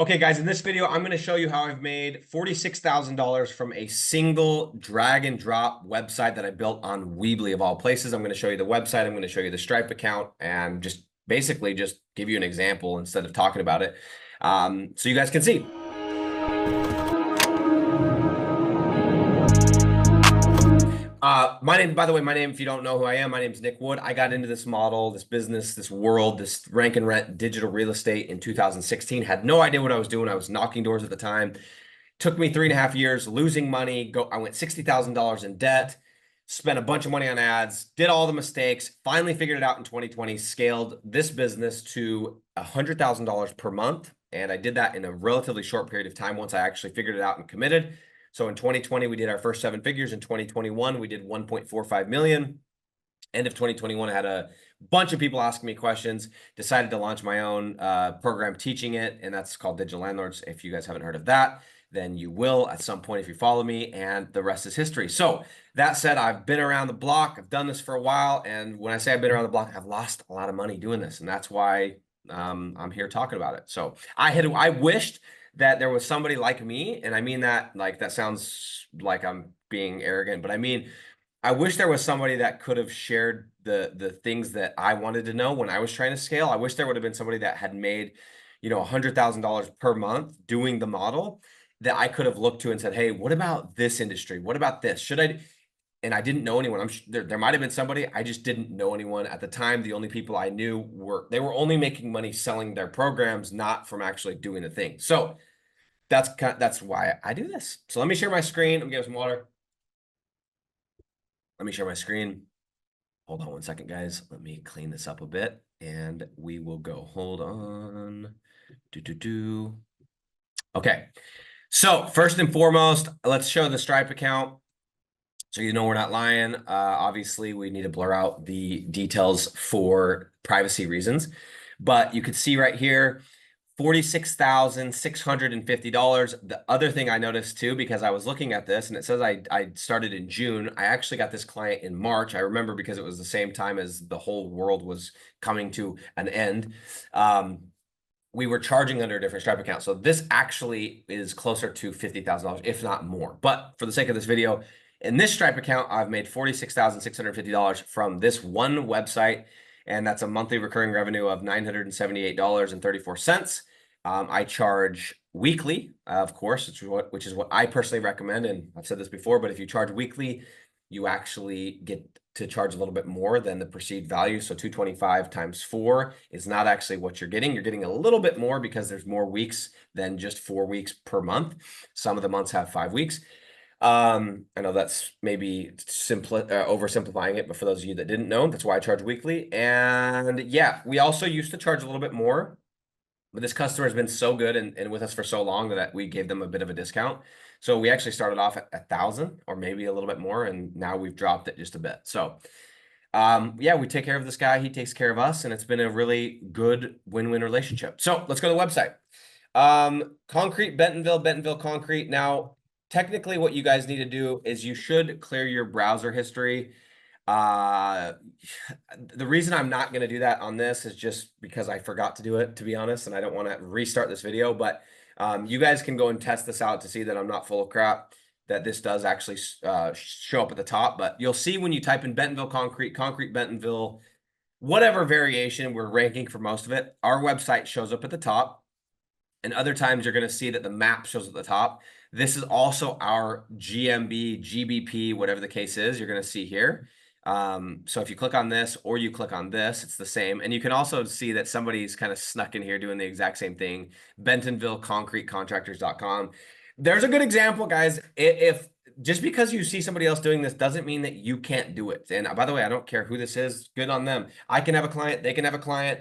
Okay, guys, in this video, I'm going to show you how I've made $46,000 from a single drag and drop website that I built on Weebly of all places. I'm going to show you the website. I'm going to show you the Stripe account and just basically just give you an example instead of talking about it, so you guys can see. By the way, my name, if you don't know who I am, my name is Nick Wood. I got into this model, this business, this world, this rank and rent digital real estate in 2016. Had no idea what I was doing. I was knocking doors at the time. Took me 3.5 years, losing money. I went $60,000 in debt, spent a bunch of money on ads, did all the mistakes, finally figured it out in 2020, scaled this business to $100,000 per month. And I did that in a relatively short period of time once I actually figured it out and committed. So in 2020, we did our first 7 figures. In 2021, we did 1.45 million. End of 2021, I had a bunch of people asking me questions, decided to launch my own program teaching it, and that's called Digital Landlords. If you guys haven't heard of that, then you will at some point if you follow me, and the rest is history. So that said, I've been around the block. I've done this for a while, and when I say I've been around the block, I've lost a lot of money doing this, and that's why I'm here talking about it. So I wished that there was somebody like me, and I mean that like that sounds like I'm being arrogant, but I mean I wish there was somebody that could have shared the things that I wanted to know when I was trying to scale. I wish there would have been somebody that had made, $100,000 per month doing the model that I could have looked to and said, "Hey, what about this industry? What about this? Should I?" And I didn't know anyone. There might have been somebody. I just didn't know anyone at the time. The only people I knew were only making money selling their programs, not from actually doing the thing. So that's why I do this. So let me share my screen. I'm gonna get some water. Let me share my screen. Hold on one second, guys. Let me clean this up a bit and we will go. Hold on. Okay. So first and foremost, let's show the Stripe account. So you know we're not lying. Obviously, we need to blur out the details for privacy reasons. But you could see right here, $46,650. The other thing I noticed too, because I was looking at this and it says I started in June. I actually got this client in March. I remember because it was the same time as the whole world was coming to an end. We were charging under a different Stripe account. So this actually is closer to $50,000, if not more. But for the sake of this video, in this Stripe account, I've made $46,650 from this one website, and that's a monthly recurring revenue of $978.34. I charge weekly, of course, which is what I personally recommend, and I've said this before, but if you charge weekly, you actually get to charge a little bit more than the perceived value. So 225 times 4 is not actually what you're getting. You're getting a little bit more because there's more weeks than just 4 weeks per month. Some of the months have 5 weeks. I know that's maybe oversimplifying it, but for those of you that didn't know, that's why I charge weekly. And yeah, we also used to charge a little bit more, but this customer has been so good and with us for so long that we gave them a bit of a discount. So we actually started off at 1,000 or maybe a little bit more, and now we've dropped it just a bit. So yeah, we take care of this guy, he takes care of us, and it's been a really good win-win relationship. So let's go to the website. Concrete Bentonville Concrete. Now, technically what you guys need to do is you should clear your browser history. The reason I'm not going to do that on this is just because I forgot to do it, to be honest, and I don't want to restart this video, but you guys can go and test this out to see that I'm not full of crap, that this does actually show up at the top. But you'll see when you type in Bentonville Concrete, Concrete Bentonville, whatever variation, we're ranking for most of it. Our website shows up at the top, and other times you're going to see that the map shows at the top. This is also our GMB, GBP, whatever the case is, you're going to see here. So if you click on this or you click on this, it's the same. And you can also see that somebody's kind of snuck in here doing the exact same thing. BentonvilleConcreteContractors.com. There's a good example, guys. If just because you see somebody else doing this doesn't mean that you can't do it. And by the way, I don't care who this is. Good on them. I can have a client. They can have a client.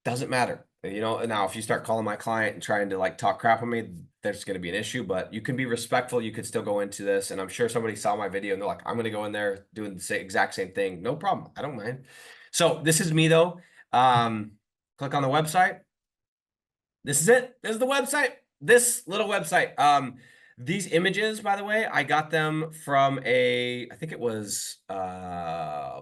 Doesn't matter. Now if you start calling my client and trying to like talk crap on me, there's going to be an issue, but you can be respectful. You could still go into this. And I'm sure somebody saw my video and they're like, I'm going to go in there doing the exact same thing. No problem. I don't mind. So this is me though. Click on the website. This is it. This is the website. This little website. These images, by the way, I got them from I think it was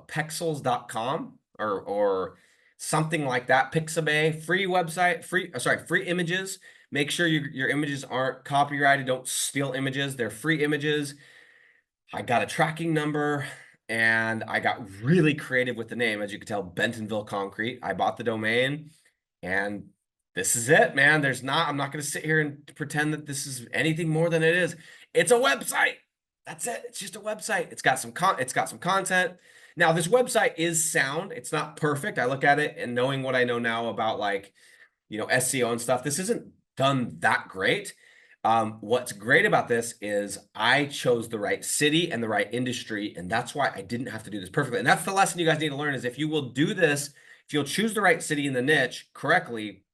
Pexels.com or something like that. Pixabay, free website, free images. Make sure your images aren't copyrighted. Don't steal images. They're free images. I got a tracking number and I got really creative with the name. As you can tell, Bentonville Concrete. I bought the domain and this is it, man. I'm not going to sit here and pretend that this is anything more than it is. It's a website. That's it. It's just a website. It's got some content. Now, this website is sound. It's not perfect. I look at it and knowing what I know now about like, SEO and stuff, this isn't done that great. What's great about this is I chose the right city and the right industry, and that's why I didn't have to do this perfectly. And that's the lesson you guys need to learn is if you will do this, if you'll choose the right city in the niche correctly,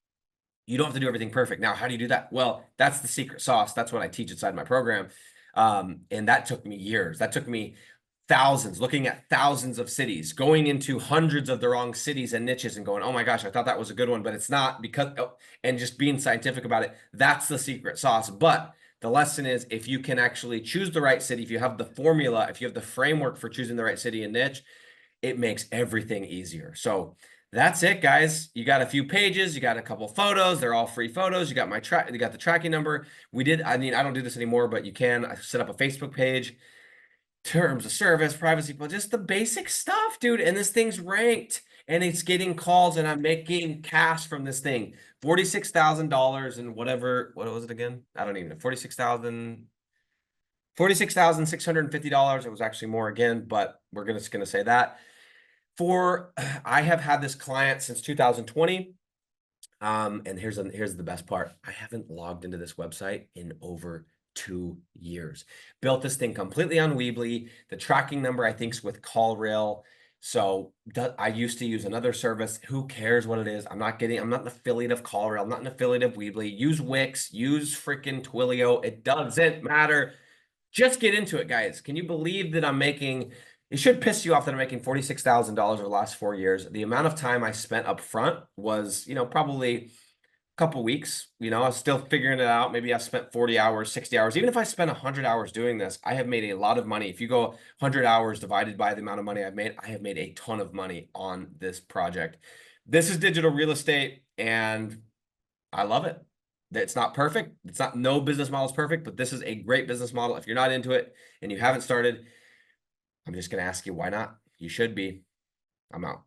you don't have to do everything perfect. Now, how do you do that? Well, that's the secret sauce. That's what I teach inside my program. And that took me years. That took me looking at thousands of cities, going into hundreds of the wrong cities and niches and going, oh my gosh, I thought that was a good one, but it's not and just being scientific about it. That's the secret sauce. But the lesson is if you can actually choose the right city, if you have the formula, if you have the framework for choosing the right city and niche, it makes everything easier. So that's it, guys. You got a few pages, you got a couple photos, they're all free photos. You got you got the tracking number. I don't do this anymore, but you can. I set up a Facebook page, terms of service, privacy, but just the basic stuff, dude. And this thing's ranked and it's getting calls and I'm making cash from this thing. $46,000 and whatever, what was it again? I don't even know. $46,650. It was actually more again, but we're just gonna say that. I have had this client since 2020. And here's the best part. I haven't logged into this website in over 2 years. Built this thing completely on Weebly. The tracking number, I think, is with CallRail. So I used to use another service. Who cares what it is? I'm not an affiliate of CallRail. I'm not an affiliate of Weebly. Use Wix. Use freaking Twilio. It doesn't matter. Just get into it, guys. Can you believe that it should piss you off that I'm making $46,000 over the last 4 years. The amount of time I spent up front was, probably a couple weeks. I was still figuring it out. Maybe I've spent 40 hours, 60 hours. Even if I spent 100 hours doing this, I have made a lot of money. If you go 100 hours divided by the amount of money I've made, I have made a ton of money on this project. This is digital real estate, and I love it. It's not perfect. No business model is perfect, but this is a great business model. If you're not into it and you haven't started, I'm just going to ask you, why not? You should be. I'm out.